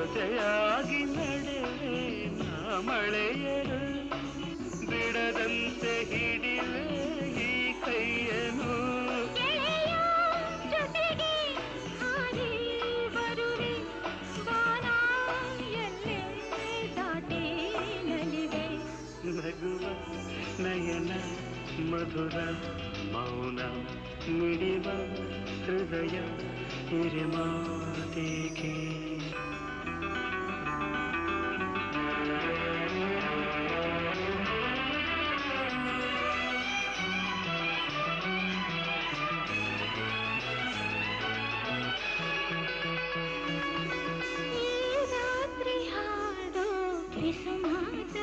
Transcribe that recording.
ಜೊತೆಯಾಗಿ ನಡೆವೆ ನಾ ಮಳೆಯರು ಬಿಡದಂತೆ ಹಿಡಿವೆ ಈ ಕೈಯನು ಜೊತೆಗೆ ಹಾರಿ ಬರುವೆ ಬಾನ ಎಲ್ಲೇ ದಾಟಿ ನಲಿವೆ ನಗುವ ನಯನ ಮಧುರ ಮೌನ ಮಿಡಿವ ಹೃದಯ ಹಿರಿಮಾತೇಕೆ ರಾತ್ರಿ ಹಾಡೋ ಕಿಸುಮಾತ